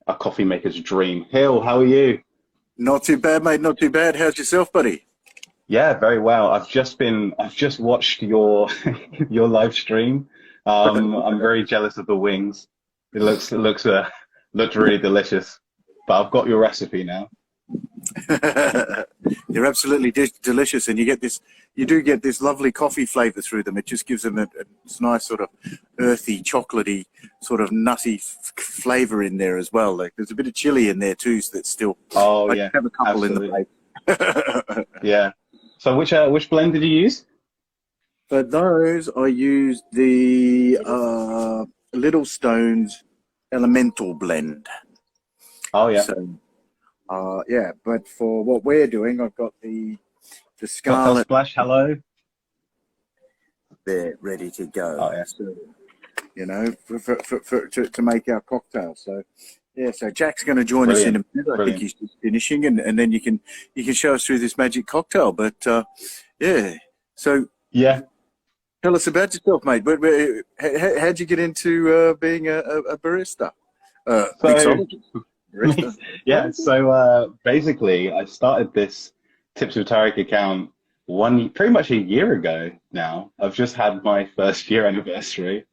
a coffee maker's dream. Hill, how are you? Not too bad, mate. Not too bad. How's yourself, buddy? Yeah, very well. I've just watched your your live stream. I'm very jealous of the wings. Looked really delicious. But I've got your recipe now. They're absolutely delicious, and you do get this lovely coffee flavor through them. It just gives them a nice sort of earthy, chocolatey, sort of nutty flavor in there as well. Like there's a bit of chili in there too, so that's still. Oh I yeah, have a couple in absolutely. the plate. Yeah. So which blend did you use? For those, I used the Little Stones Elemental blend. Oh yeah. So, yeah, but for what we're doing, I've got the Cocktail Scarlet Splash, hello. there ready to go. Oh yeah. So, to make our cocktail. So, yeah, so Jack's going to join us in a Brilliant. minute. I think Brilliant. he's just finishing, and then you can show us through this magic cocktail. But yeah, so Yeah. tell us about yourself, mate. How'd you get into being a barista? So Mixologist. Barista. yeah, so basically I started this Tips with Tyreek account pretty much a year ago now. I've just had my first year anniversary.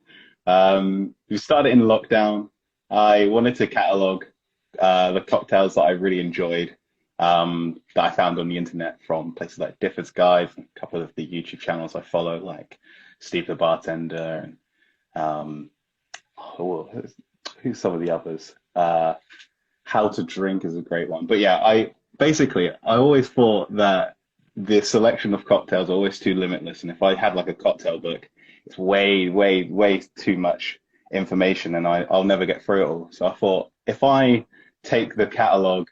We started in lockdown. I wanted to catalog the cocktails that I really enjoyed, that I found on the internet from places like Difford's Guide, and a couple of the YouTube channels I follow, like Steve the Bartender, and who's some of the others? How to Drink is a great one. But yeah, I always thought that the selection of cocktails are always too limitless. And if I had like a cocktail book, it's way too much information, and I'll never get through it all. So I thought if I take the catalog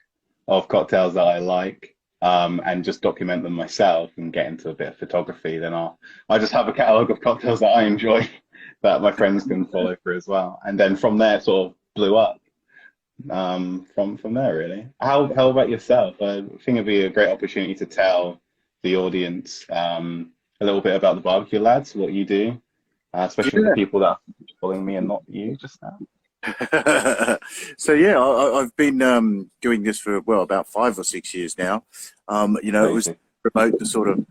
of cocktails that I like, and just document them myself and get into a bit of photography, then I'll just have a catalog of cocktails that I enjoy that my friends can follow through as well. And then from there it sort of blew up, from there really. How about yourself? I think it'd be a great opportunity to tell the audience a little bit about the barbecue lads, what you do, especially the Yeah. people that are following me and not you just now. So yeah, I've been doing this for about 5 or 6 years now. It was to Amazing. promote the sort of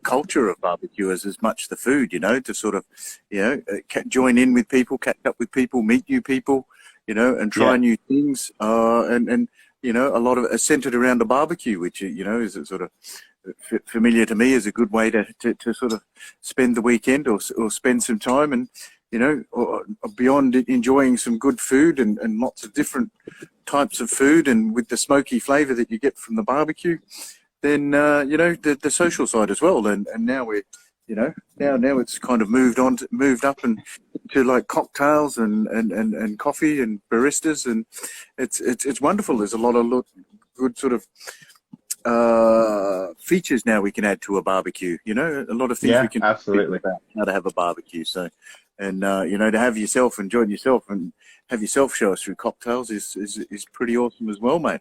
culture of barbecue as much the food. To sort of join in with people, catch up with people, meet new people. And try Yeah, new things. And a lot of it is centered around the barbecue, which is a sort of familiar to me as a good way to sort of spend the weekend or spend some time, and or beyond enjoying some good food and lots of different types of food, and with the smoky flavor that you get from the barbecue, then the social side as well. And now we're now it's kind of moved up and to like cocktails and coffee and baristas, and it's wonderful. There's a lot of good sort of features now we can add to a barbecue. A lot of things we yeah, can think absolutely. about how to have a barbecue. So, and to have yourself and join yourself and have yourself show us through cocktails is pretty awesome as well, mate.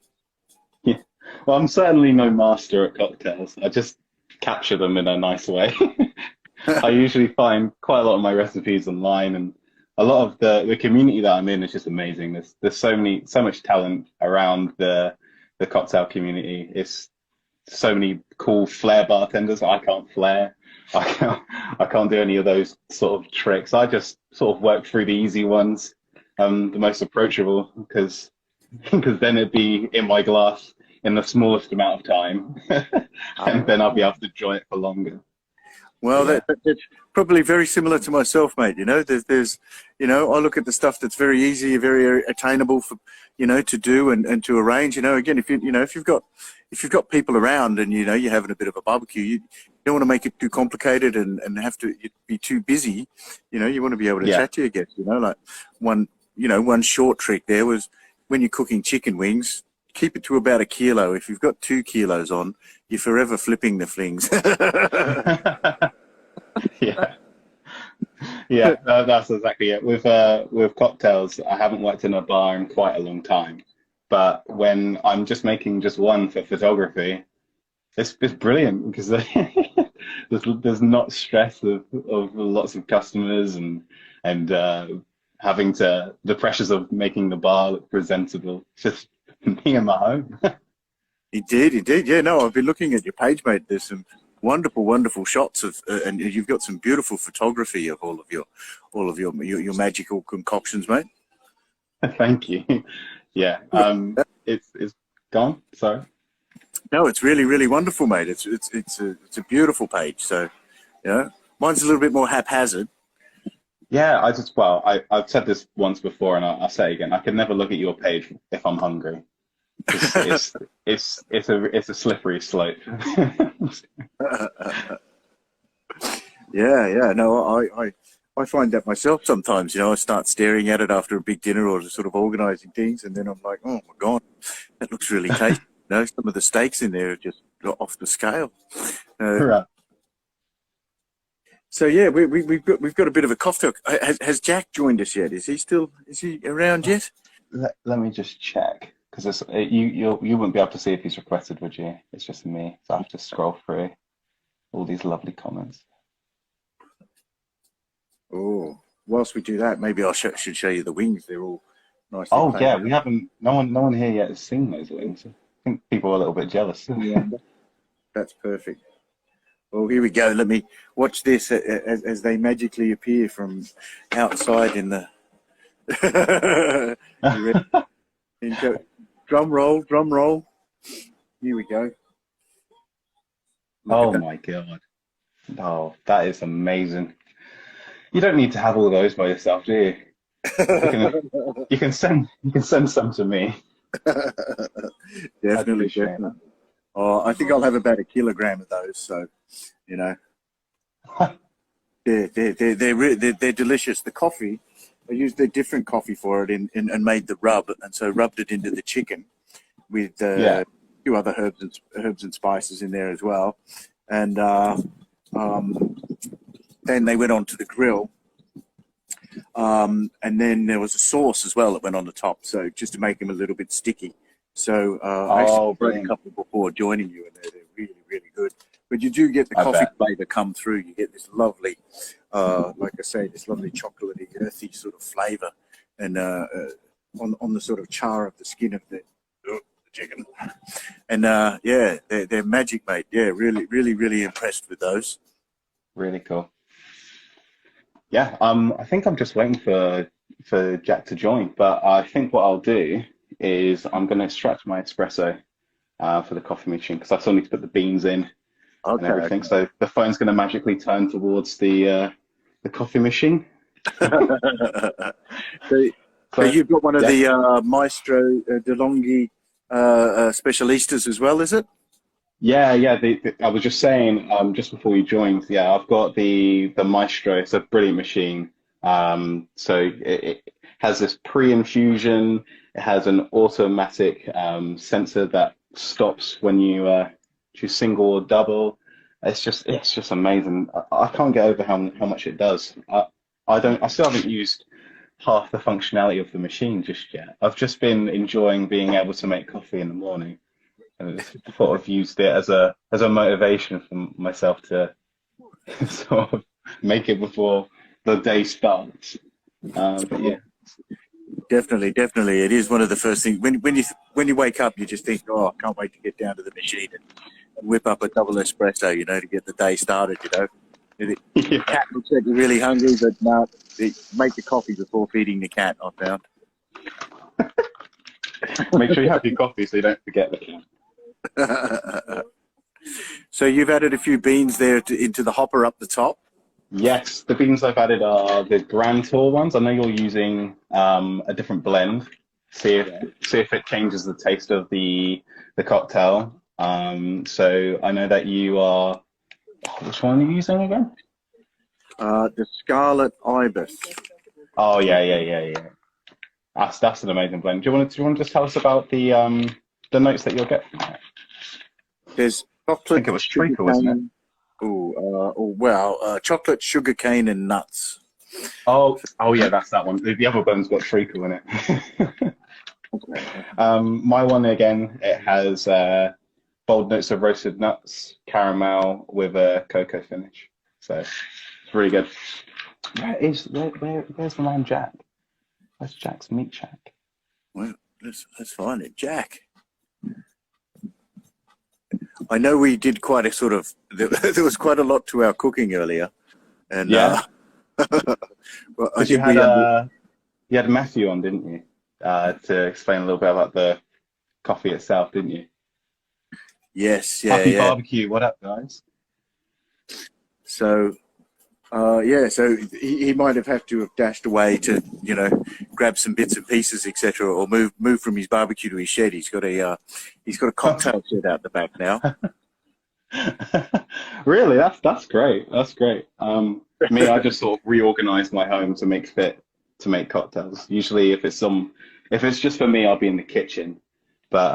Yeah. Well, I'm certainly no master at cocktails. I just capture them in a nice way. I usually find quite a lot of my recipes online, and a lot of the community that I'm in is just amazing. There's so much talent around the cocktail community. It's so many cool flair bartenders. I can't flair. I can't do any of those sort of tricks. I just sort of work through the easy ones, the most approachable, because then it'd be in my glass in the smallest amount of time, and then I'll be able to enjoy it for longer. Well, But yeah, that's probably very similar to myself, mate. There's I look at the stuff that's very easy, very attainable for, to do and to arrange. Again, if you've got people around and you're having a bit of a barbecue, you don't want to make it too complicated and have to be too busy. You want to be able to yeah, chat to your guests. Like one short trick there was when you're cooking chicken wings, keep it to about 1 kilo. If you've got 2 kilos on, you're forever flipping the flings. yeah, yeah. That's exactly it. With cocktails, I haven't worked in a bar in quite a long time, but when I'm just making just one for photography, it's brilliant because there's not stress of lots of customers and having the pressures of making the bar look presentable. It's just me in my home. Indeed. Yeah, no, I've been looking at your page, mate. There's some wonderful, wonderful shots of, and you've got some beautiful photography of all of your magical concoctions, mate. Thank you. Yeah. It's gone. Sorry. No, it's really, really wonderful, mate. It's a beautiful page. So, you know, mine's a little bit more haphazard. Yeah, I've said this once before, and I'll say it again. I can never look at your page if I'm hungry. It's a slippery slope. Yeah. No, I find that myself sometimes. You know, I start staring at it after a big dinner or sort of organising things, and then I'm like, oh my god, that looks really tasty. You know, some of the steaks in there are just off the scale. Right. So yeah, we've got a bit of a cocktail. Has Jack joined us yet? Is he around yet? Let me just check, because you wouldn't be able to see if he's requested, would you? It's just me, so I have to scroll through all these lovely comments. Oh, whilst we do that, maybe I should show you the wings. They're all nice. Oh yeah, we haven't. No one here yet has seen those wings. I think people are a little bit jealous. Yeah, that's perfect. Well, here we go. Let me watch this as they magically appear from outside in the. You ready? Drum roll. Here we go. Oh my god! Oh, that is amazing. You don't need to have all those by yourself, do you? You can send some to me. Definitely. Oh, I think I'll have about 1 kilogram of those. So, you know, they're delicious. The coffee, I used a different coffee for it and made the rub, and so rubbed it into the chicken with a few other herbs and spices in there as well, and then they went on to the grill. And then there was a sauce as well that went on the top, so just to make them a little bit sticky. So I actually tried a couple before joining you, and they're really, really good. But you do get the coffee flavour come through. You get this lovely, like I say, this lovely chocolatey, earthy sort of flavour, and on the sort of char of the skin of the chicken. And yeah, they're magic, mate. Yeah, really, really, really impressed with those. Really cool. Yeah, I think I'm just waiting for Jack to join, but I think what I'll do is I'm going to extract my espresso for the coffee machine, because I still need to put the beans in and everything. Okay. So the phone's going to magically turn towards the coffee machine. So you've got one of the Maestro DeLonghi Specialistas as well, is it? Yeah. I was just saying, just before you joined, yeah, I've got the Maestro. It's a brilliant machine. So it has this pre-infusion. It has an automatic sensor that stops when you choose single or double. It's just amazing. I can't get over how much it does. I still haven't used half the functionality of the machine just yet. I've just been enjoying being able to make coffee in the morning. And I just thought I've used it as a motivation for myself to sort of make it before the day starts. But yeah, definitely, it is one of the first things when you wake up. You just think, oh, I can't wait to get down to the machine and whip up a double espresso, you know, to get the day started. You know, the cat looks like you're really hungry, but no, make the coffee before feeding the cat. I found. Make sure you have your coffee so you don't forget the cat. So you've added a few beans there into the hopper up the top? Yes, the beans I've added are the Grand Tour ones. I know you're using a different blend. See if it changes the taste of the cocktail. So I know that you are. Which one are you using again? The Scarlet Ibis. Oh yeah. That's an amazing blend. Do you want to just tell us about the notes that you'll get from that? There's chocolate. I think it was treacle, wasn't it? Chocolate, sugar cane, and nuts. Oh yeah, that's that one. The other blend's got treacle in it. My one again, it has bold notes of roasted nuts, caramel with a cocoa finish. So it's really good. Where's the man Jack? Where's Jack's meat shack? Well, let's find it. Jack. I know we did quite a sort of, there was quite a lot to our cooking earlier. And Yeah. well, Because you had Matthew on, didn't you? To explain a little bit about the coffee itself, didn't you? yes, yeah, Happy yeah. barbecue. What up, guys? So, so he might have had to have dashed away to, grab some bits and pieces, etc., or move from his barbecue to his shed. He's got a cocktail shed out the back now. Really? That's great. That's great. Me, I just sort of reorganized my home to make fit to make cocktails. Usually, if it's just for me, I'll be in the kitchen. But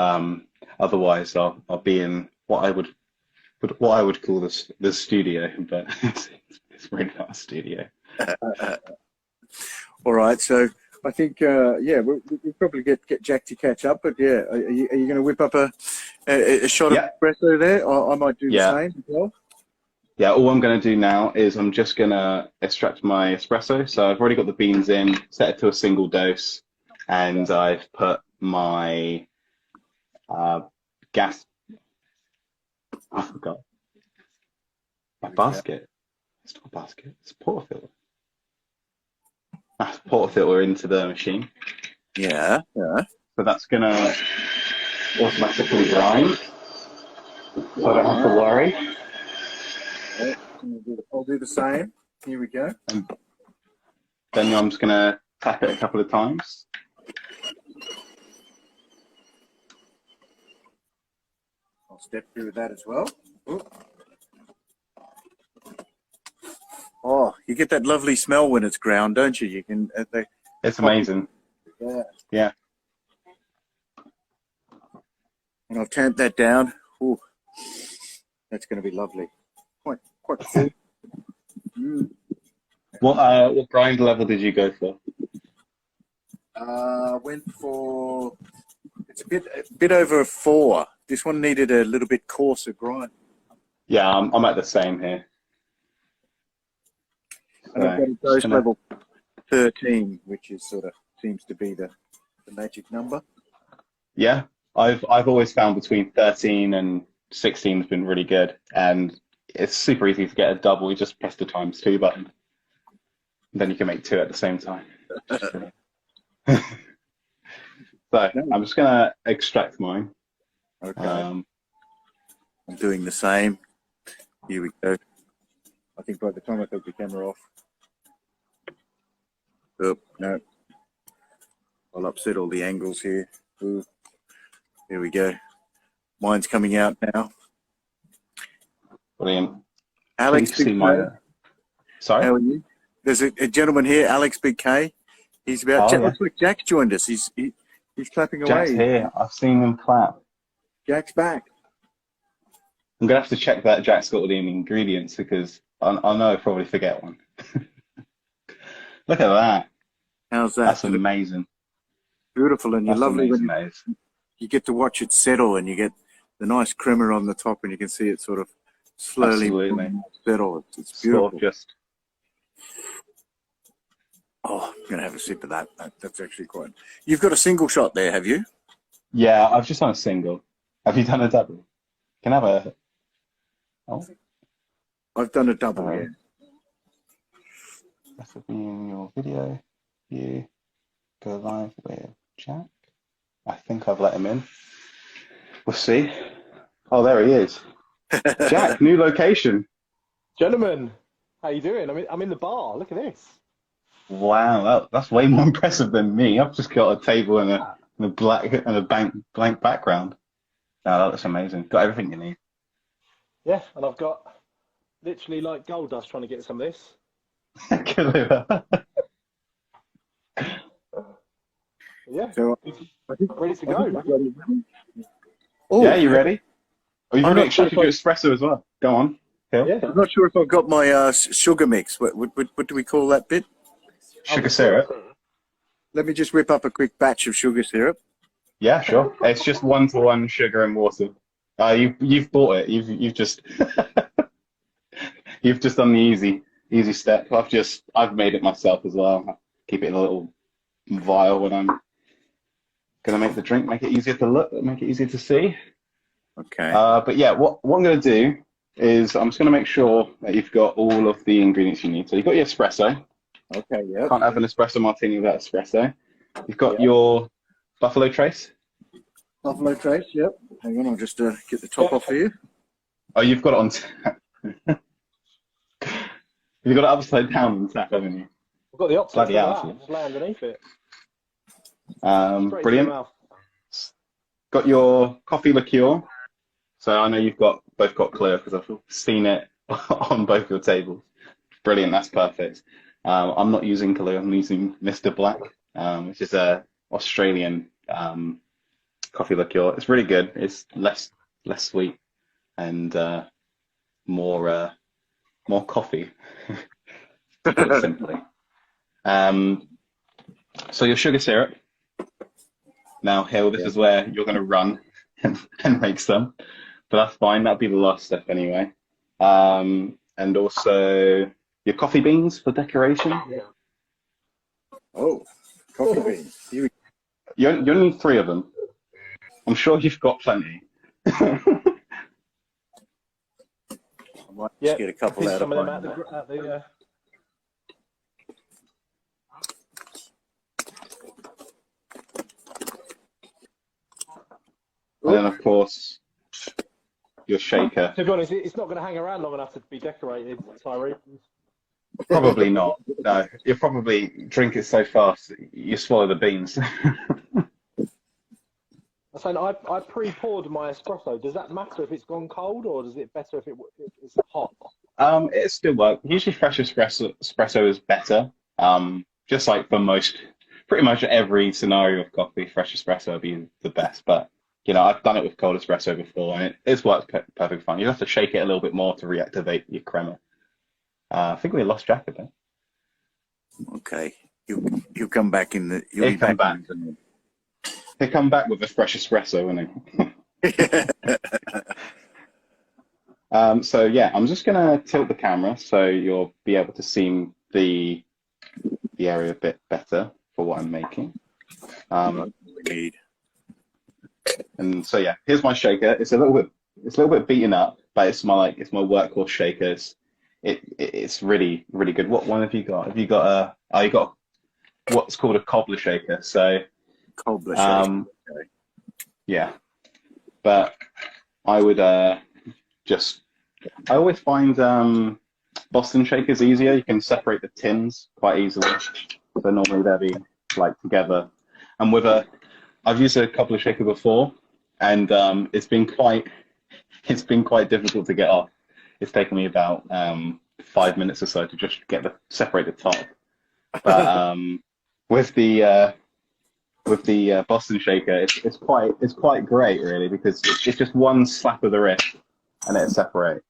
otherwise, I'll be in what I would call the studio, but it's really not a studio. All right, so I think we'll probably get Jack to catch up. But yeah, are you going to whip up a shot of espresso there? I might do the same as well. Yeah, all I'm going to do now is I'm just going to extract my espresso. So I've already got the beans in, set it to a single dose, and I've put my gas. I forgot. My basket. It's not a basket. It's a portafilter. That's portafilter into the machine. Yeah. So that's going to automatically grind. So I don't have to worry. I'll do the same. Here we go. And then I'm just going to tap it a couple of times. I'll step through that as well. Ooh. Oh, you get that lovely smell when it's ground, don't you? You can. It's amazing. Yeah. And I've tamped that down. Ooh, that's going to be lovely. Quite cool. What grind level did you go for? Went for, it's a bit over 4. This one needed a little bit coarser grind. Yeah, I'm at the same here. And I've got a dose level 13, which is sort of seems to be the magic number. Yeah, I've always found between 13 and 16 has been really good, and it's super easy to get a double. You just press the ×2 button, then you can make 2 at the same time. So I'm just gonna extract mine. Okay. I'm doing the same. Here we go. I think by the time I take the camera off. Oh, no. I'll upset all the angles here. Ooh. There we go. Mine's coming out now. Brilliant. Alex Big K. Sorry? How are you? There's a gentleman here, Alex Big K. He's about. Looks like Jack joined us. He's clapping away. Jack's here. I've seen him clap. Jack's back. I'm gonna have to check that Jack's got all the ingredients because I know I'll probably forget one. Look at that. How's that? That's amazing. Beautiful, and you're lovely when amazing. You get to watch it settle, and you get the nice crema on the top, and you can see it sort of slowly settle. It's beautiful. Sort of just. Oh, I'm gonna have a sip of that. That's actually quite. You've got a single shot there, have you? Yeah, I've just done a single. Have you done a double? Can I have a. Oh. I've done a double, yeah. That will be in your video. You go live with Jack. I think I've let him in. We'll see. Oh, there he is. Jack, new location. Gentlemen, how you doing? I'm in the bar. Look at this. Wow, that's way more impressive than me. I've just got a table and a black and a blank background. No, that looks amazing. Got everything you need. Yeah, and I've got literally like gold dust trying to get some of this. Yeah, so ready to go. Oh, yeah, you ready? Oh, you've got to extract your espresso as well. Go on. Phil. Yeah. I'm not sure if I've got my sugar mix. What do we call that bit? Sugar syrup. Let me just whip up a quick batch of sugar syrup. Yeah, sure. It's just 1-to-1 sugar and water. You've bought it. You've just you've just done the easy step. I've made it myself as well. Keep it in a little vial when I'm gonna make the drink, make it easier to look, make it easier to see. Okay. But yeah, what I'm gonna do is I'm just gonna make sure that you've got all of the ingredients you need. So you've got your espresso. Okay. Yeah. Can't have an espresso martini without espresso. You've got Yep. your buffalo trace. Buffalo trace. Yep. Hang on, I'll just get the top off for you. Oh, you've got it on tap. You've got it upside down on tap, haven't you? I've got the opposite Bloody of hell. that. Just lay underneath it. Straight into Brilliant. your mouth. Got your coffee liqueur. So I know you've both got clear because I've seen it on both your tables. Brilliant, that's perfect. I'm not using Kahlua, I'm using Mr. Black, which is a Australian coffee liqueur. It's really good. It's less sweet and more coffee, to put it simply. So your sugar syrup. Now, Hill, this is where you're going to run and make some, but that's fine. That'll be the last step anyway. And also your coffee beans for decoration. Yeah. Oh, coffee beans. Here You only need 3 of them. I'm sure you've got plenty. I might just get a couple Pinch out some of of them mine. out the And then, of course, your shaker. To be honest, it's not going to hang around long enough to be decorated, Tyreek. Probably not. No, you'll probably drink it so fast you swallow the beans. I'm saying I pre-poured my espresso. Does that matter if it's gone cold, or is it better if it's hot? It still works. Usually fresh espresso is better. Just like for pretty much every scenario of coffee, fresh espresso would be the best. But, you know, I've done it with cold espresso before, and it's worked perfectly fine. You have to shake it a little bit more to reactivate your crema. I think we lost Jack again. Okay. He'll come back in the. He'll come back. He'll come back with a fresh espresso, won't he? So yeah, I'm just gonna tilt the camera so you'll be able to see the area a bit better for what I'm making. And so yeah, here's my shaker. It's a little bit beaten up, but it's my workhorse shaker. It's really good. What one have you got? Have you got you got what's called a cobbler shaker. So Cobbler shaker. Okay. yeah, but I would I always find Boston shakers easier. You can separate the tins quite easily. So normally they'll be like together. And I've used a cobbler shaker before, and it's been quite difficult to get off. It's taken me about 5 minutes or so to just separate the top. But with the Boston shaker, it's quite great really, because it's just one slap of the wrist and it'll separate.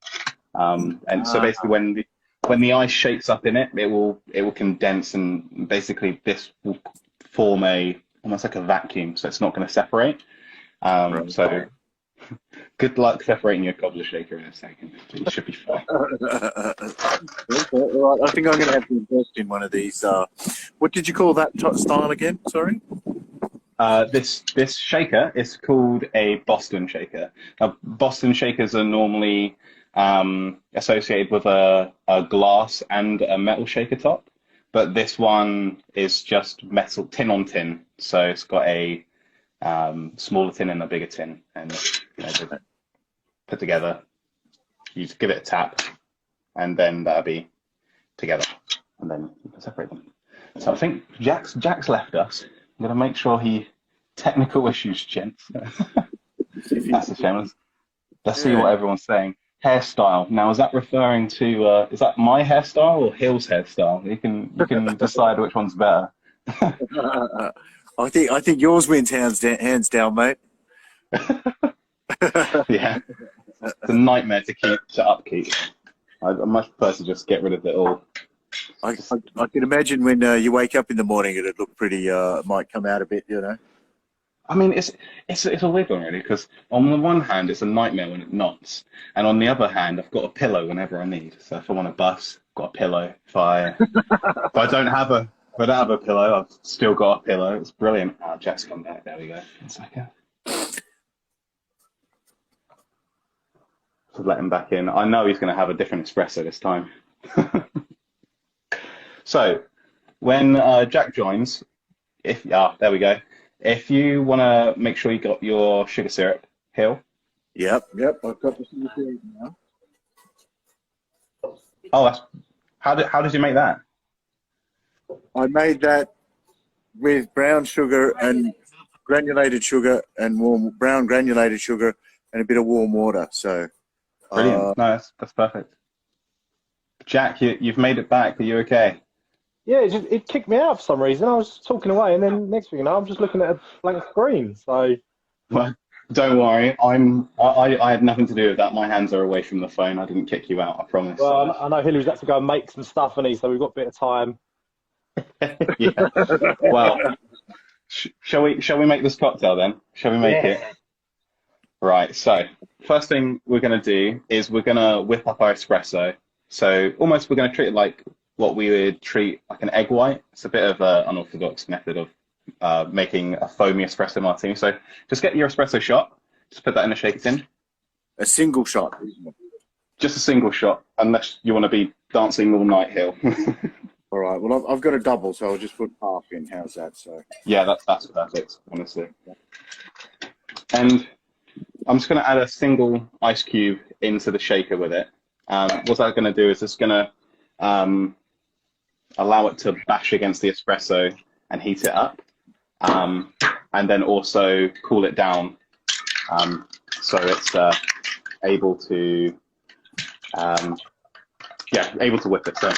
And so basically when the ice shakes up in it, it will condense, and basically this will form almost like a vacuum, so it's not going to separate. So good luck separating your cobbler shaker in a second. You should be fine. Right, I think I'm going to have to invest in one of these. What did you call that style again? Sorry. This shaker is called a Boston shaker. Now, Boston shakers are normally associated with a glass and a metal shaker top, but this one is just metal, tin on tin. So it's got a smaller tin and a bigger tin, and they're put together. You just give it a tap, and then that'll be together, and then you can separate them. So I think Jack's left us. I'm gonna make sure technical issues, gents. That's a shame. Let's see what everyone's saying. Hairstyle. Now, is that referring to is that my hairstyle or Hill's hairstyle? You can decide which one's better. I think yours wins hands down, mate. Yeah, it's a nightmare to upkeep. I much prefer to just get rid of it all. I can imagine when you wake up in the morning, it'd look pretty. Might come out a bit, you know. I mean, it's a weird one really, because on the one hand it's a nightmare when it knots, and on the other hand I've got a pillow whenever I need. So if I want a bus, I've got a pillow. If I don't have I don't have a pillow. I've still got a pillow. It's brilliant. Oh, Jack's come back. There we go. 1 second. To let him back in. I know he's going to have a different espresso this time. So, when Jack joins, there we go. If you want to make sure you got your sugar syrup, Hill. Yep. I've got the sugar syrup now. Oh, how did you make that? I made that with brown sugar and granulated sugar and brown granulated sugar and a bit of warm water. So Brilliant. No, that's perfect. Jack, you've made it back. Are you okay? Yeah, it kicked me out for some reason. I was talking away, and then next thing you know, I'm just looking at a blank screen. So, Well, don't worry. I had nothing to do with that. My hands are away from the phone. I didn't kick you out. I promise. well, I know Hillary's had to go and make some stuff, so we've got a bit of time. Yeah. Well, shall we make this cocktail then? Shall we make it? Right. So, first thing we're going to do is we're going to whip up our espresso. So, almost we're going to treat it like what we would treat like an egg white. It's a bit of an unorthodox method of making a foamy espresso martini. So, just get your espresso shot. Just put that in a shaker tin. a single shot, isn't it? Just a single shot, unless you want to be dancing all night, Hill. All right. Well, I've got a double, so I'll just put half in. How's that? So. Yeah, that's perfect, honestly. And I'm just going to add a single ice cube into the shaker with it. What that's going to do is it's going to allow it to bash against the espresso and heat it up, and then also cool it down, so it's able to able to whip it. So.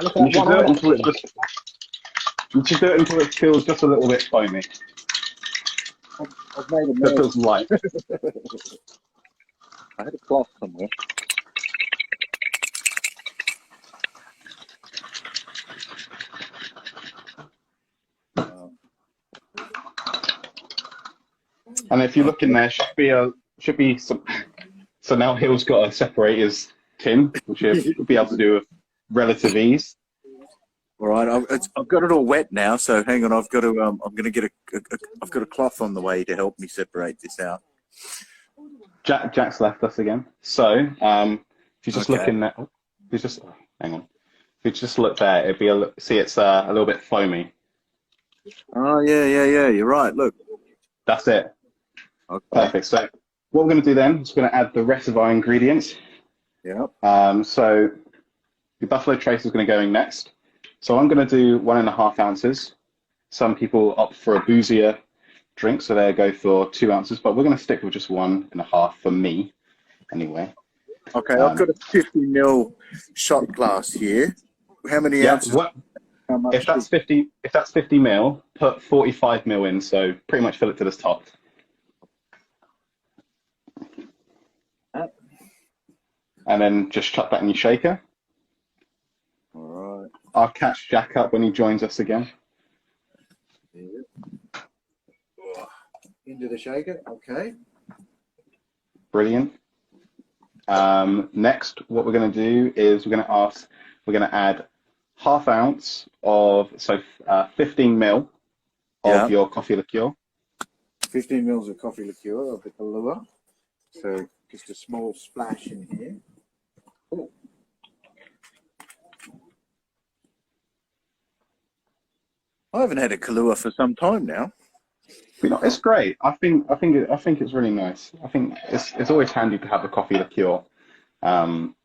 You should do it until it feels just a little bit foamy. I've made a mess. It feels light. I had a cloth somewhere. And if you look in there, should be some. So now Hill's got to separate his tin, which he'll be able to do with relative ease. All right, I've got it all wet now, so hang on. I've got to. I'm going to get I've got a cloth on the way to help me separate this out. Jack's left us again. So if you just look in there, hang on. If you just look there, it'd be see it's a little bit foamy. Oh yeah. You're right. Look, that's it. Okay. Perfect. So what we're going to do then is we're going to add the rest of our ingredients. Yeah. So the Buffalo Trace is going to go in next. So I'm going to do 1.5 ounces. Some people opt for a boozier drink, so they go for 2 ounces, but we're going to stick with just 1.5 for me, anyway. Okay, I've got a 50 ml shot glass here. How many ounces? How much if that's 50 ml, put 45 ml in, so pretty much fill it to the top. And then just chuck that in your shaker. All right. I'll catch Jack up when he joins us again. Yeah. Into the shaker, okay. Brilliant. Next, what we're going to do is we're going to add 1/2 ounce of 15 ml of your coffee liqueur. 15 ml of coffee liqueur of the Kahlua. So just a small splash in here. Ooh. I haven't had a Kahlua for some time now. It's great. I think it's really nice. I think it's always handy to have a coffee liqueur on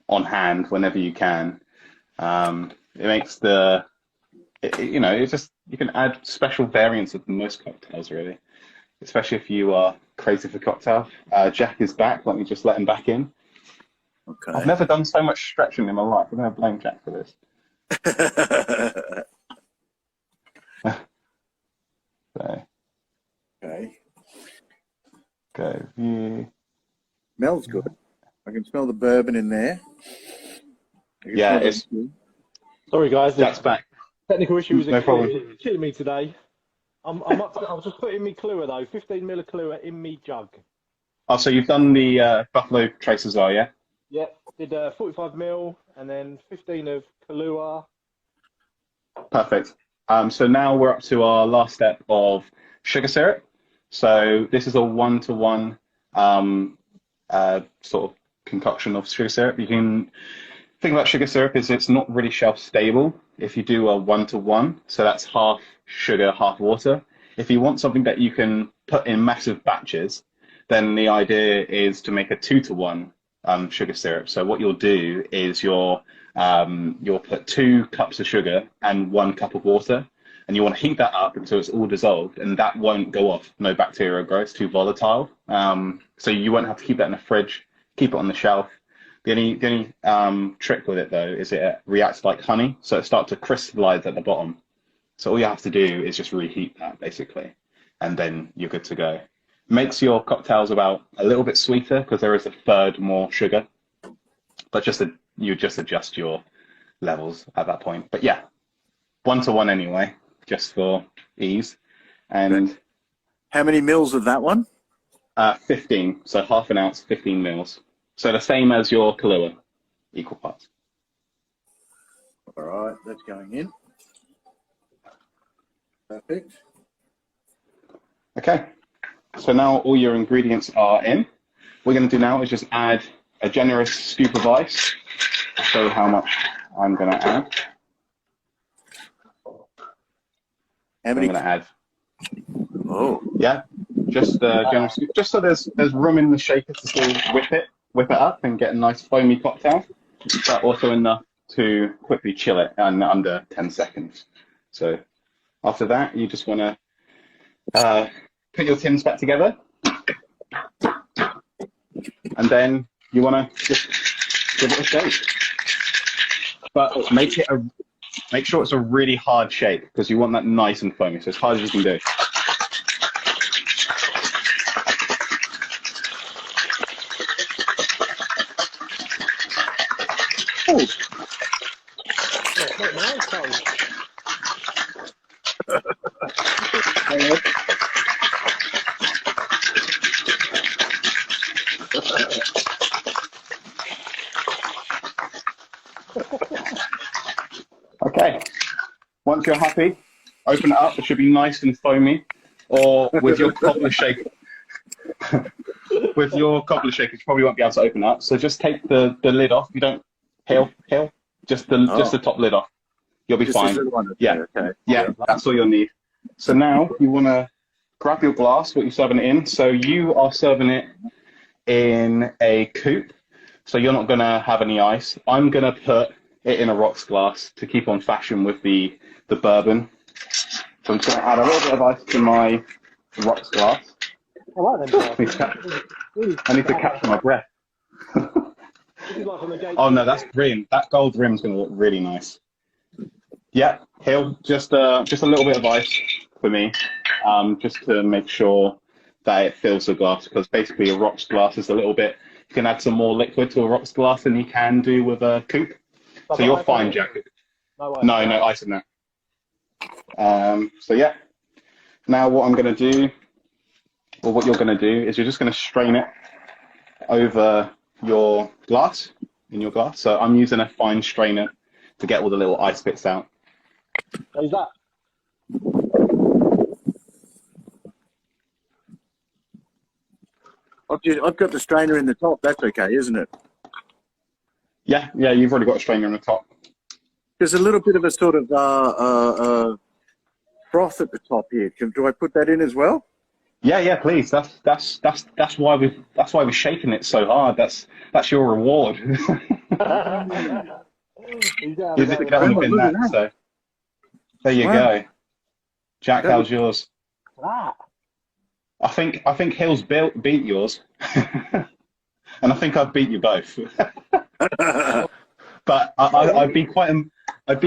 hand whenever you can. It makes you can add special variants of most cocktails, really, especially if you are creative for cocktail. Jack is back. Let me just let him back in. Okay. I've never done so much stretching in my life. I'm going to blame Jack for this. Okay. Go view. Smells good. I can smell the bourbon in there. Yeah, it's. Sorry, guys. Jack's back. Technical issues No are problem. killing me today. I'm up to, I was just putting me Kahlua though, 15 ml of Kahlua in me jug. Oh, so you've done the Buffalo Trace as well, yeah? Yeah, did 45 ml and then 15 of Kahlua. Perfect. So now we're up to our last step of sugar syrup. So this is a 1-to-1 sort of concoction of sugar syrup. You can think about sugar syrup is it's not really shelf stable if you do a 1-to-1. So that's half sugar, half water. If you want something that you can put in massive batches, then the idea is to make a 2-to-1 sugar syrup. So what you'll do is you'll put 2 cups of sugar and 1 cup of water, and you want to heat that up until it's all dissolved, and that won't go off. No bacteria will grow. It's too volatile. So you won't have to keep that in the fridge. Keep it on the shelf. The only trick with it though is it reacts like honey, so it starts to crystallize at the bottom. So all you have to do is just reheat that basically, and then you're good to go. Makes your cocktails about a little bit sweeter because there is a third more sugar, but you just adjust your levels at that point. But yeah, 1-to-1 anyway, just for ease. And how many mils of that one? 15, so half an ounce, 15 mils. So the same as your Kahlua, equal parts. All right, that's going in. Perfect. Okay, so now all your ingredients are in. What we're going to do now is just add a generous scoop of ice. I'll show you how much I'm going to add. How many? I'm going to add. Oh, Yeah, just generous scoop, just so there's room in the shaker to still whip it up and get a nice foamy cocktail, but also enough to quickly chill it in under 10 seconds. So after that, you just want to put your tins back together, and then you want to just give it a shake. But make sure it's a really hard shake because you want that nice and foamy, so as hard as you can do. Oh. Okay, once you're happy, open it up. It should be nice and foamy. Or with your cobbler shaker, you probably won't be able to open it up. So just take the lid off. You don't just the top lid off. You'll be fine. Yeah, okay. Yeah, that's all you'll need. So now you want to grab your glass. What you're serving it in. So you are serving it in a coupe. So you're not gonna have any ice. I'm gonna put it in a rocks glass to keep on fashion with the bourbon. So I'm just going to add a little bit of ice to my rocks glass. I need to capture my breath. Oh no, that's brilliant. That gold rim is going to look really nice. Yeah, Hill, just a little bit of ice for me, just to make sure that it fills the glass, because basically a rocks glass is a little bit, you can add some more liquid to a rocks glass than you can do with a coupe. So you're fine, Jack. No ice in that. So yeah, now what I'm going to do, or what you're going to do, is you're just going to strain it over your glass, in your glass. So I'm using a fine strainer to get all the little ice bits out. How's that? I've got the strainer in the top. That's okay, isn't it? Yeah, you've already got a strainer on the top. There's a little bit of a sort of froth at the top here. Do I put that in as well? Yeah, please. That's why we're shaking it so hard. That's your reward. You didn't get anything that, so there you go. Jack, how's yours? I think Hill's beat yours, and I think I've beat you both. But I'd be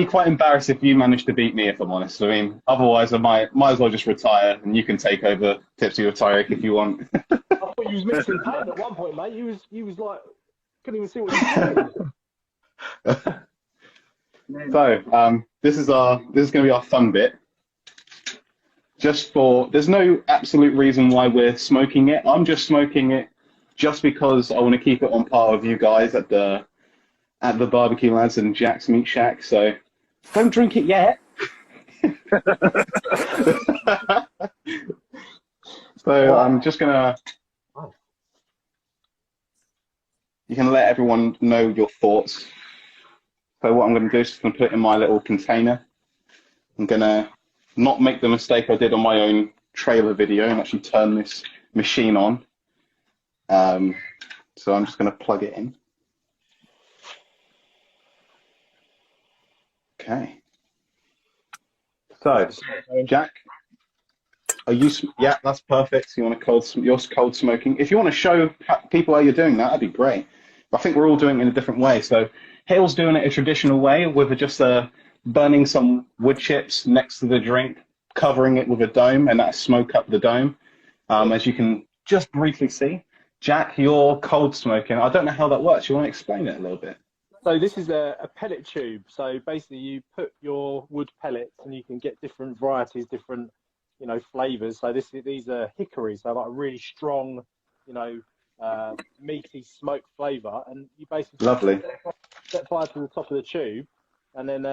quite embarrassed if you managed to beat me, if I'm honest. I mean, otherwise I might as well just retire, and you can take over Tipsy with Tyreek if you want. I thought you was mixing pain at one point, mate. You was like, couldn't even see what you were doing. So this is going to be our fun bit. there's no absolute reason why we're smoking it. I'm just smoking it just because I want to keep it on par with you guys at the Barbecue Lads and Jack's Meat Shack. So don't drink it yet. So I'm just gonna. You can let everyone know your thoughts. So what I'm going to do is just going to put it in my little container. I'm going to not make the mistake I did on my own trailer video and actually turn this machine on. So I'm just going to plug it in. Okay. So, Jack, are you? Yeah, that's perfect. You want to you're cold smoking. If you want to show people how you're doing that, that'd be great. I think we're all doing it in a different way. So Hale's doing it a traditional way with just burning some wood chips next to the drink, covering it with a dome, and that smoke up the dome, as you can just briefly see. Jack, you're cold smoking. I don't know how that works. You want to explain it a little bit? So this is a pellet tube. So basically you put your wood pellets and you can get different varieties, different, flavors. So these are hickories. So like a really strong, meaty smoke flavor, and you basically lovely set fire to the top of the tube, and then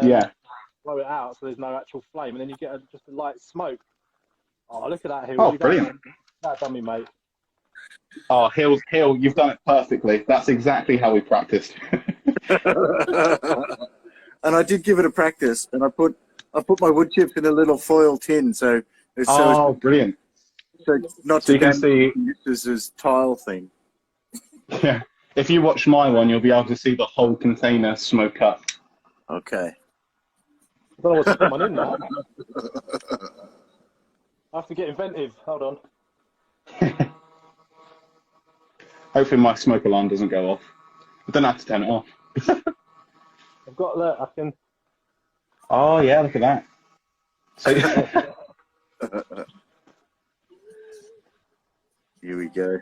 blow it out so there's no actual flame, and then you get just a light smoke. Oh, look at that, Hill. Oh, brilliant! That done me, mate. Oh, Hill, you've done it perfectly. That's exactly how we practiced. And I did give it a practice, and I put my wood chips in a little foil tin, so brilliant. So not so you can see this tile thing. Yeah, if you watch my one, you'll be able to see the whole container smoke up. Okay. I don't know what's coming in now. I have to get inventive. Hold on. Hopefully my smoke alarm doesn't go off. I don't have to turn it off. I've got that. I can. Oh yeah, look at that. So here we go.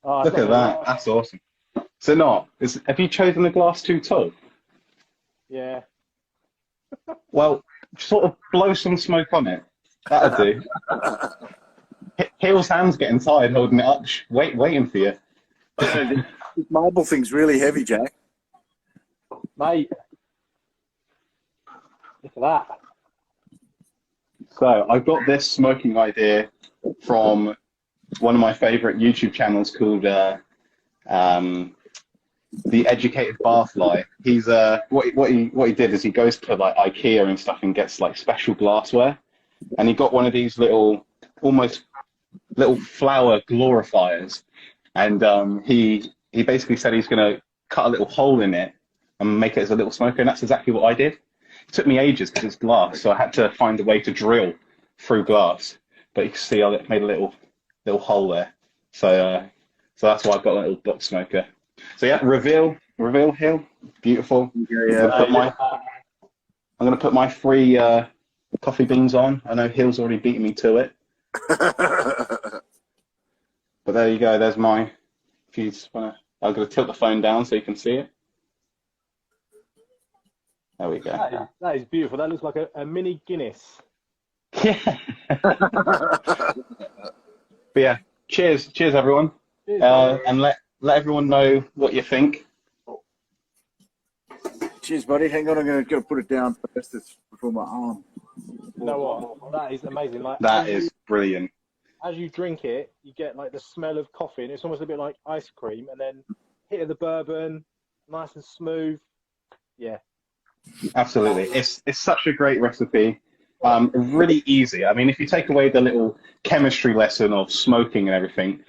Oh, look at that. That's awesome. So have you chosen the glass too tall? Yeah. Well, sort of blow some smoke on it. That'll do. Hill's hand's getting tired holding it up. Waiting for you. This marble thing's really heavy, Jack. Mate. Look at that. So I got this smoking idea from one of my favorite YouTube channels called The Educated Barfly. He's what he did is he goes to like IKEA and stuff and gets like special glassware, and he got one of these almost little flower glorifiers, and he basically said he's going to cut a little hole in it and make it as a little smoker, and that's exactly what I did. It took me ages because it's glass, so I had to find a way to drill through glass. But you can see I made a little hole there. So that's why I've got a little box smoker. So yeah, reveal Hill, beautiful. Yeah. I'm gonna put my 3 coffee beans on. I know Hill's already beaten me to it. But there you go. There's my. If you just wanna, I'm gonna tilt the phone down so you can see it. There we go. That is beautiful. That looks like a mini Guinness. Yeah. But yeah, cheers everyone. Cheers, and let everyone know what you think. Cheers, buddy. Hang on, I'm going to put it down first. It's before my arm. You know what? That is amazing. Like that is brilliant. As you drink it, you get like the smell of coffee, and it's almost a bit like ice cream, and then hit of the bourbon, nice and smooth. Yeah. Absolutely. It's such a great recipe. Really easy. I mean, if you take away the little chemistry lesson of smoking and everything,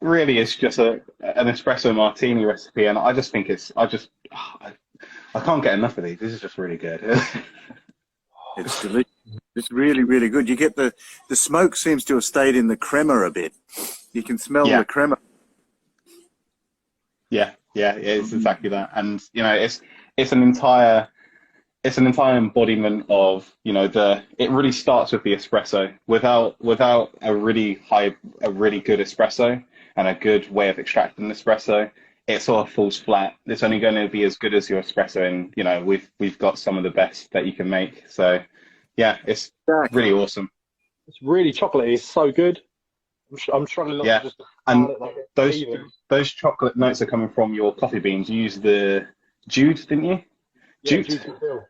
really it's just an espresso martini recipe, and I just think I can't get enough of these. This is just really good. It's delicious. It's really, really good. You get the smoke seems to have stayed in the crema a bit. You can smell the crema. Yeah, it's exactly that. And it's an entire embodiment of, it really starts with the espresso. Without a really good espresso and a good way of extracting the espresso, it sort of falls flat. It's only going to be as good as your espresso, and you know we've got some of the best that you can make. So yeah, it's really awesome. It's really chocolatey. It's so good. I'm struggling not to just and it like those chocolate notes are coming from your coffee beans. You used the Jude, didn't you? Yeah, Jude Brazil.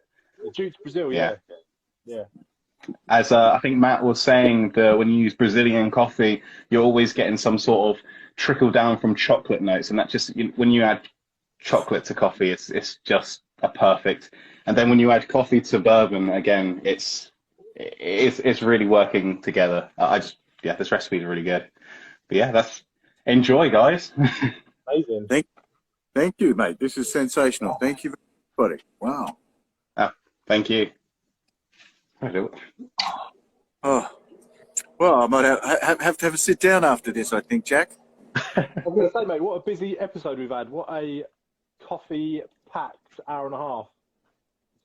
Jude Brazil, yeah. As I think Matt was saying, when you use Brazilian coffee, you're always getting some sort of trickle down from chocolate notes, and that just when you add chocolate to coffee, it's just a perfect. And then when you add coffee to bourbon, again, it's really working together. This recipe is really good. But yeah, enjoy, guys. Amazing. Thank you, mate. This is sensational. Thank you, everybody. Wow. Thank you. Oh, well, I might have to have a sit down after this, I think, Jack. I was going to say, mate, what a busy episode we've had. What a coffee-packed hour and a half.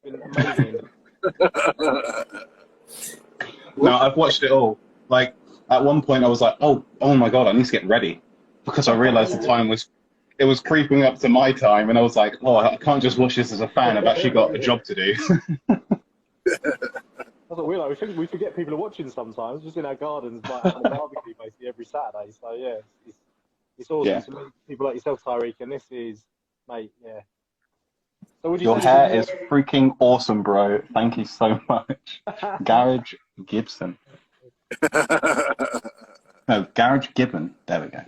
It's been amazing. No, I've watched it all. Like, at one point I was like, oh my God, I need to get ready. Because I realized the time was creeping up to my time, and I was like, oh, I can't just watch this as a fan. I've actually got a job to do. That's what we like. We forget people are watching sometimes, just in our gardens, like on a barbecue basically every Saturday. So yeah, it's awesome to meet people like yourself, Tyreek, and this is, mate, yeah. So Your hair is freaking awesome, bro. Thank you so much. Garage Gibson. No, Garage Gibbon. There we go.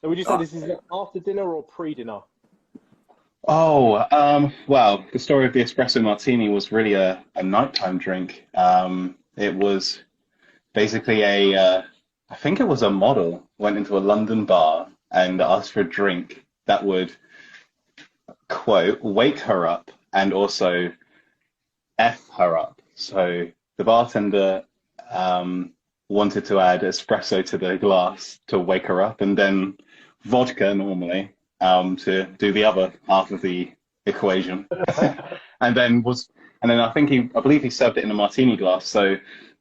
So would you say this is after dinner or pre-dinner? Oh, well, the story of the Espresso Martini was really a nighttime drink. It was basically I think it was a model, went into a London bar and asked for a drink that would, quote, wake her up and also F her up. So the bartender wanted to add espresso to the glass to wake her up, and then vodka normally to do the other half of the equation. and then I believe he served it in a martini glass, so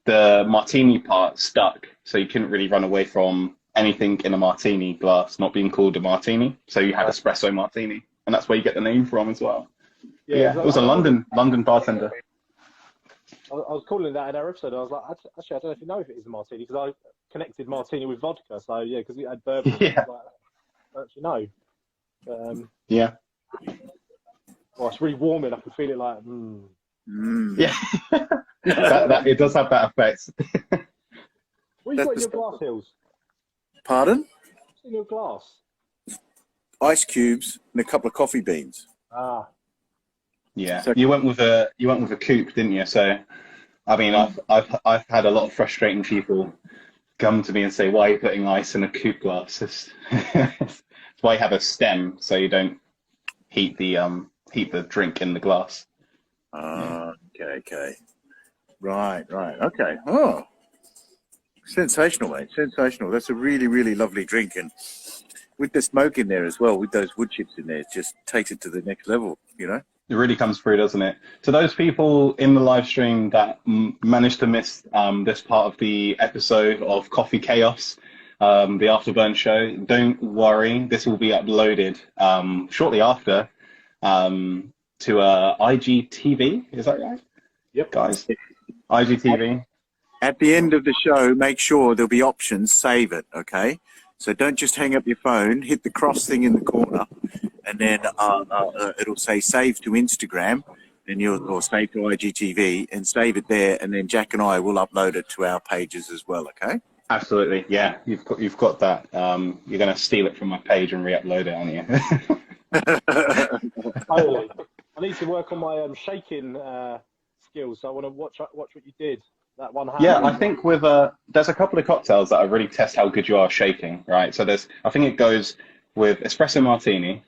the martini part stuck, so you couldn't really run away from anything in a martini glass not being called a martini, so you had espresso martini, and that's where you get the name from as well. Yeah, it was a London bartender. I was calling that in our episode. I was like, actually, I don't know if you know if it is a martini, because I connected martini with vodka. So yeah, because it had bourbon. Yeah. I don't actually know. Yeah. Well, it's really warming. I can feel it like. Yeah. that it does have that effect. What you got in your glass, Hills? Pardon? What's in your glass? Ice cubes and a couple of coffee beans. Ah. Yeah, so, you went with a coupe, didn't you? So, I mean, I've had a lot of frustrating people come to me and say, "Why are you putting ice in a coupe glass?" It's why you have a stem, so you don't heat the drink in the glass. Okay. Right. Okay. Oh, sensational, mate. Sensational. That's a really, really lovely drink, and with the smoke in there as well, with those wood chips in there, it just takes it to the next level. You know. It really comes through, doesn't it? To those people in the live stream that managed to miss this part of the episode of Coffee Chaos, the Afterburn show, don't worry. This will be uploaded shortly after to IGTV. Is that right? Yep, guys. IGTV. At the end of the show, make sure there'll be options. Save it, okay? So don't just hang up your phone. Hit the cross thing in the corner. And then it'll say save to Instagram, or save to IGTV, and save it there. And then Jack and I will upload it to our pages as well. Okay? Absolutely, yeah. You've got that. You're going to steal it from my page and re-upload it, aren't you? Totally. I need to work on my shaking skills. So I want to watch what you did. That one hand. Yeah, I think with there's a couple of cocktails that I really test how good you are shaking. Right. So I think it goes with Espresso Martini.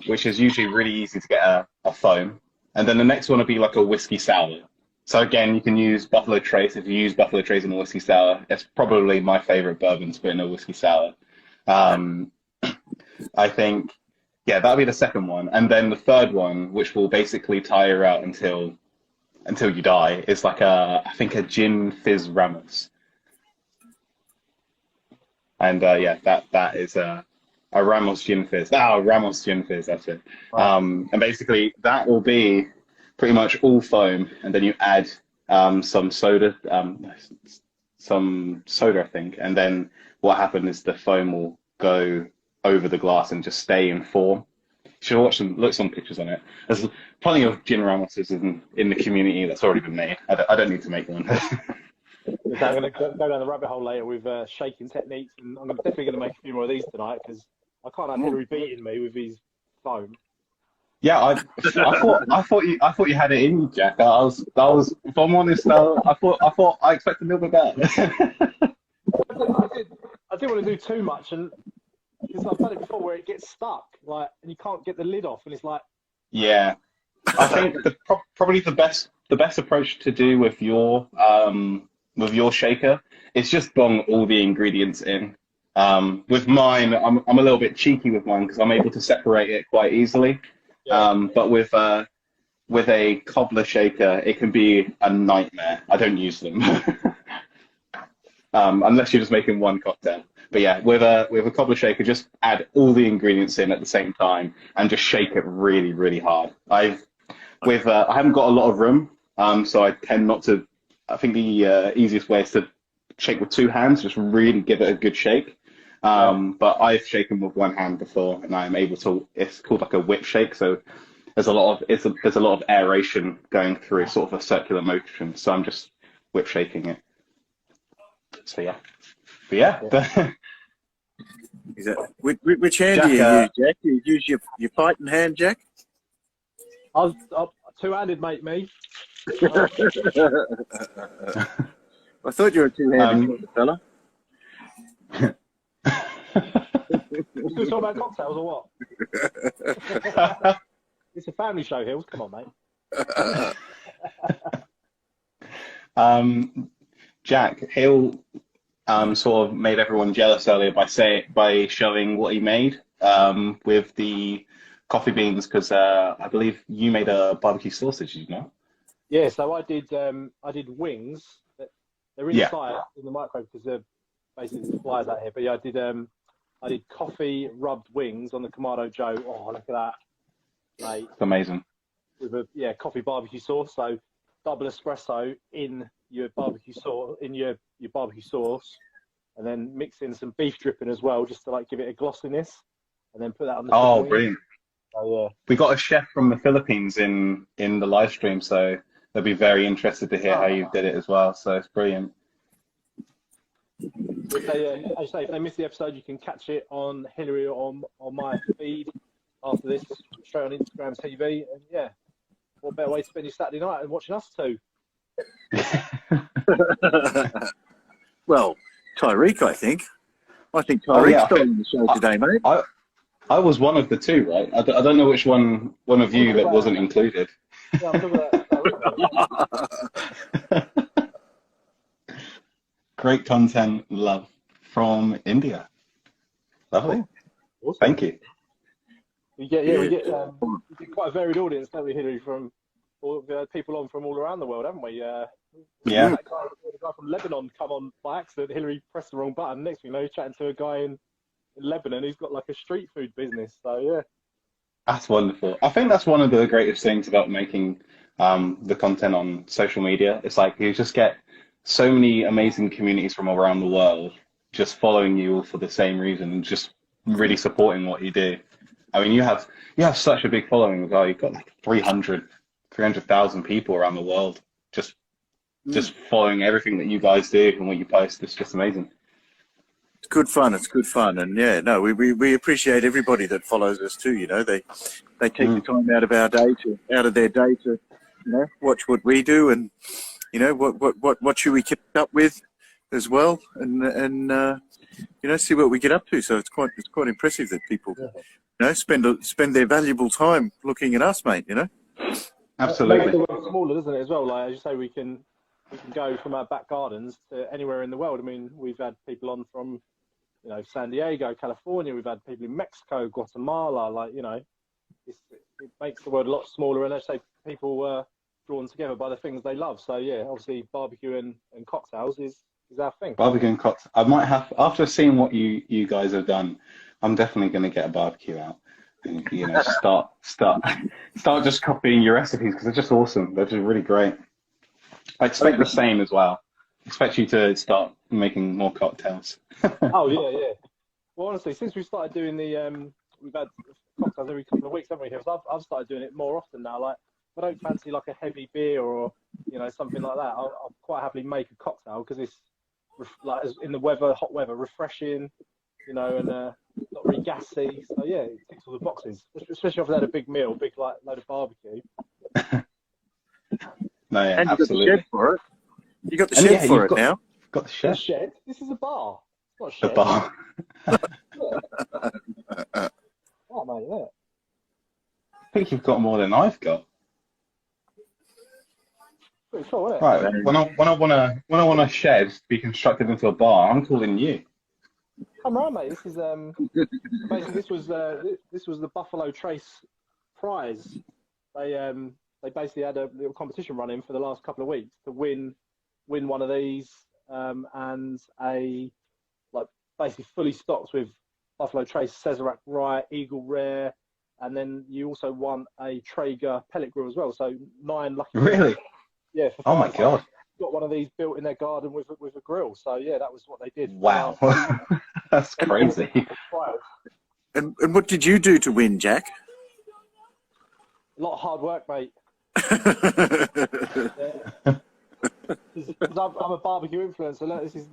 Which is usually really easy to get a foam. And then the next one will be like a whiskey sour. So again, you can use Buffalo Trace. If you use Buffalo Trace in a whiskey sour, it's probably my favorite bourbon to put in a whiskey sour. I think, yeah, that'll be the second one. And then the third one, which will basically tire you out until you die, is like I think a gin fizz Ramos. And yeah, that is a a Ramos Gin Fizz. Ramos Gin Fizz, that's it. Right. And basically that will be pretty much all foam, and then you add some soda, I think, and then what happened is the foam will go over the glass and just stay in form. You should look some pictures on it. There's plenty of gin Ramoses in the community that's already been made. I don't need to make one. I'm going to go down the rabbit hole later with shaking techniques, and I'm definitely going to make a few more of these tonight because I can't have Hillary beating me with his foam. Yeah, I thought you had it in you, Jack. If I'm honest, I expected a little bit better. I didn't want to do too much, and because I've done it before where it gets stuck, like, and you can't get the lid off, and it's like. Yeah, I think probably the best approach to do with your shaker is just bung all the ingredients in. With mine, I'm a little bit cheeky with mine because I'm able to separate it quite easily. Yeah. But with a cobbler shaker, it can be a nightmare. I don't use them unless you're just making one cocktail. But yeah, with a cobbler shaker, just add all the ingredients in at the same time and just shake it really, really hard. I haven't got a lot of room, so I tend not to. I think the easiest way is to shake with two hands, just really give it a good shake. But I've shaken with one hand before, and I'm able to. It's called like a whip shake, so there's a lot of aeration going through sort of a circular motion. So I'm just whip shaking it. So yeah, but yeah. Is that, which hand do you use, Jack? Do you use your fighting hand, Jack? I was two-handed, mate. Me. I thought you were a two-handed fella. We're still talking about cocktails or what? It's a family show, Hills. Come on, mate. Jack Hill sort of made everyone jealous earlier by showing what he made with the coffee beans, because I believe you made a barbecue sausage, did you know? Yeah, so I did wings. They're inside in the microwave because they're basically the flies out here. But yeah, I did coffee rubbed wings on the Kamado Joe. Oh, look at that! Mate, it's amazing. With a coffee barbecue sauce. So double espresso in your barbecue sauce, and then mix in some beef dripping as well, just to like give it a glossiness, and then put that on the. Oh, brilliant! So, yeah. We got a chef from the Philippines in the live stream, so they'll be very interested to hear how you did it as well. So it's brilliant. As I say, if they miss the episode, you can catch it on Hillary or on my feed after this, straight on Instagram TV. And yeah, what better way to spend your Saturday night than watching us two? Well, Tyreek, I think Tyreek's on the show today, mate. I was one of the two, right? I don't know which one of you that wasn't included. Yeah, I'm talking about Great content, love from India. Lovely. Awesome. Thank you. We get quite a varied audience, don't we, Hillary? From people on from all around the world, haven't we? Yeah. The guy from Lebanon come on by accident. Hillary pressed the wrong button. Next thing you know, he's chatting to a guy in Lebanon who's got like a street food business. So yeah. That's wonderful. I think that's one of the greatest things about making the content on social media. It's like you just get so many amazing communities from around the world just following you all for the same reason and just really supporting what you do. I mean, you have such a big following as well. You've got like 300,000 people around the world just following everything that you guys do and what you post. It's just amazing. It's good fun. And yeah, no, we appreciate everybody that follows us too. You know, they take the time out of their day to watch what we do, and what should we keep up with as well, and see what we get up to. So it's quite impressive that people spend their valuable time looking at us, mate. Absolutely. It makes the world smaller, doesn't it, as well? Like as you say, we can go from our back gardens to anywhere in the world. I mean, we've had people on from San Diego, California. We've had people in Mexico, Guatemala. It makes the world a lot smaller, and as I say, people drawn together by the things they love. So yeah, obviously barbecue and cocktails is our thing. Barbecue and cocktails. I might have, after seeing what you guys have done, I'm definitely going to get a barbecue out and, you know, start just copying your recipes because they're just awesome. They're just really great. I expect the same as well. I expect you to start making more cocktails. Oh yeah. Well, honestly, since we started doing the we've had cocktails every couple of weeks, haven't we? I've started doing it more often now. Like, if I don't fancy like a heavy beer or, you know, something like that, I'll quite happily make a cocktail because it's like in the weather, hot weather, refreshing, you know, and not really gassy. So yeah, it ticks all the boxes. Especially if I've had a big meal, big like load of barbecue. No, yeah, and absolutely. You got the shed for it. You got the shed for it now. Got the shed. Shed. This is a bar. It's not a shed. The bar. Oh mate, yeah. I think you've got more than I've got. Pretty cool, isn't it? Right. When I want a shed to be constructed into a bar, I'm calling you. Come around, mate. This is basically this was the Buffalo Trace prize. They basically had a little competition running for the last couple of weeks to win one of these and a like basically fully stocked with Buffalo Trace Sazerac Rye, Eagle Rare, and then you also won a Traeger pellet grill as well. So 9 lucky. Really? Yeah. Oh my God. Got one of these built in their garden with a grill. So yeah, that was what they did. Wow. That's crazy. And what did you do to win, Jack? A lot of hard work, mate. I'm a barbecue influencer. Look, this is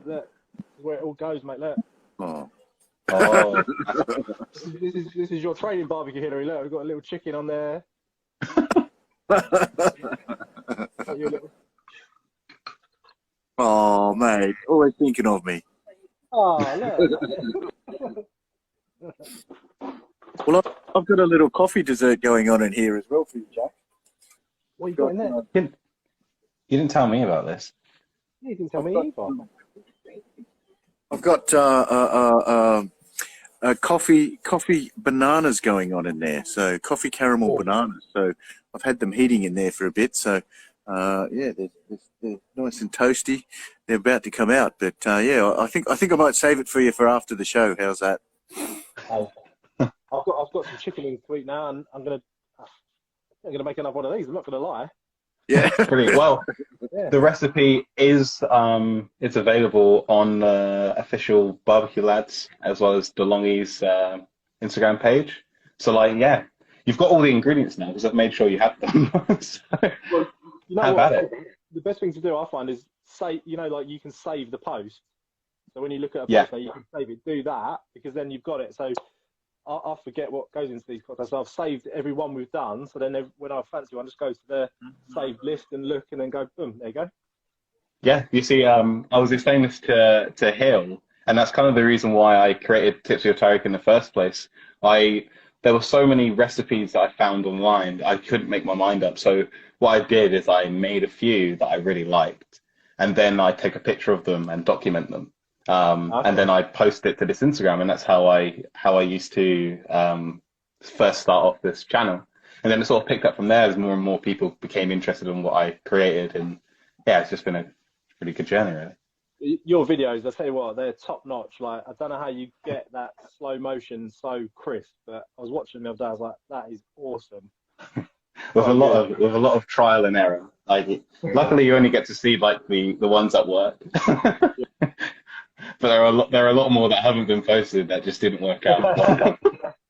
where it all goes, mate. Look. Oh. This is your training barbecue, Hillary. Look, we've got a little chicken on there. Oh, mate, always thinking of me. Oh, look. Well, I've got a little coffee dessert going on in here as well for you, Jack. What you got in there? You didn't tell me about this. You didn't tell me either. I've got coffee bananas going on in there. So coffee caramel bananas. So I've had them heating in there for a bit. So yeah, they're nice and toasty. They're about to come out. But yeah, I think I might save it for you for after the show. How's that? I've got some chicken in to eat now, and I'm gonna make another one of these. I'm not gonna lie. Yeah. Brilliant. Well, Yeah. the recipe is it's available on official Barbecue Lads as well as DeLonghi's Instagram page. So like, yeah, you've got all the ingredients now because I've made sure you have them. So, Well, you know how what? about it? The best thing to do, I find, is like you can save the post. So when you look at a Yeah. post, you can save it. Do that because then you've got it. So I forget what goes into these cocktails. So I've saved every one we've done. So then when I fancy one, I just go to the saved list and look, and then go boom. There you go. Yeah, you see, I was explaining this to Hill, and that's kind of the reason why I created Tipsy with Tyreek in the first place. There were so many recipes that I found online, I couldn't make my mind up. So what I did is I made a few that I really liked, and then I take a picture of them and document them. And then I post it to this Instagram, and that's how I used to first start off this channel. And then it sort of picked up from there as more and more people became interested in what I created, and yeah, it's just been a pretty good journey, really. Your videos, I tell you what, they're top notch. Like, I don't know how you get that slow motion so crisp, but I was watching them the other day. I was like, that is awesome. With a lot of trial and error. Like, luckily, you only get to see like the ones that work. But there are a lot more that haven't been posted that just didn't work out.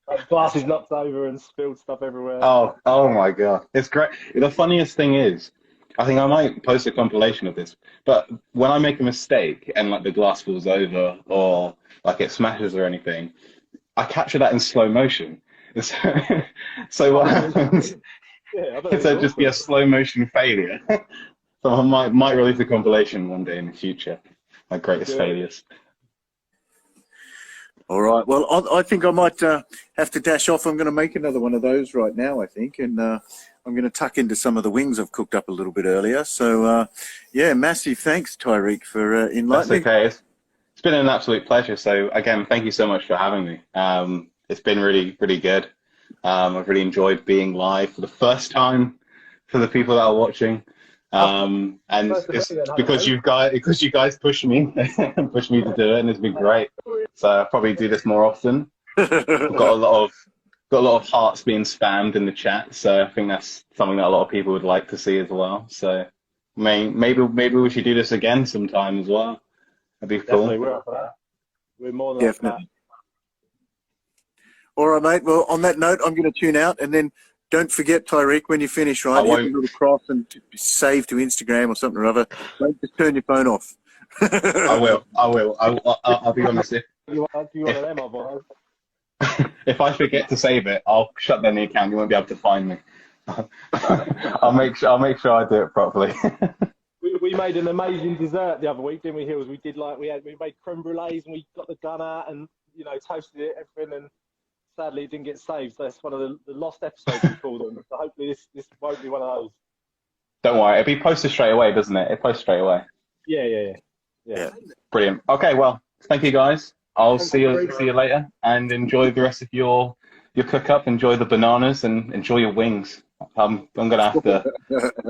Like glasses knocked over and spilled stuff everywhere. Oh my God. It's great. The funniest thing is, I think I might post a compilation of this, but when I make a mistake and like the glass falls over or like it smashes or anything, I capture that in slow motion. So what happens is there'll just be a slow motion failure. So I might release a compilation one day in the future. My greatest failures. All right. Well, I think I might have to dash off. I'm going to make another one of those right now, I think. And I'm going to tuck into some of the wings I've cooked up a little bit earlier. So, yeah, massive thanks, Tyreek, for enlightening. That's okay. It's been an absolute pleasure. So, again, thank you so much for having me. It's been really, really good. I've really enjoyed being live for the first time for the people that are watching. And it's because you guys pushed me and pushed me to do it, and it's been great. So I'll probably do this more often. We've got a lot of hearts being spammed in the chat, so I think that's something that a lot of people would like to see as well. So maybe we should do this again sometime as well. That'd be cool. Definitely, we're up for that. We're more than Definitely. All right, mate. Well, on that note, I'm going to tune out, and then don't forget, Tyreek, when you finish, right, hit a little cross and save to Instagram or something or other. Don't just turn your phone off. I will. I'll be honest. You want them, otherwise? If I forget to save it, I'll shut down the account. You won't be able to find me. I'll make sure I do it properly. We made an amazing dessert the other week, didn't we, Hills? We did we made creme brulees and we got the gun out and toasted it, everything, and sadly it didn't get saved. So that's one of the lost episodes we called them. So hopefully this won't be one of those. Don't worry, it'll be posted straight away, doesn't it? It posts straight away. Yeah. Brilliant. Okay, well, thank you guys. I'll see you later, and enjoy the rest of your cook up. Enjoy the bananas and enjoy your wings. I'm gonna have to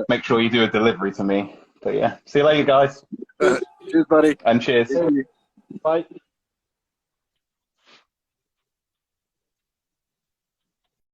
make sure you do a delivery to me. But yeah, see you later, guys. Cheers, buddy. And cheers. Bye.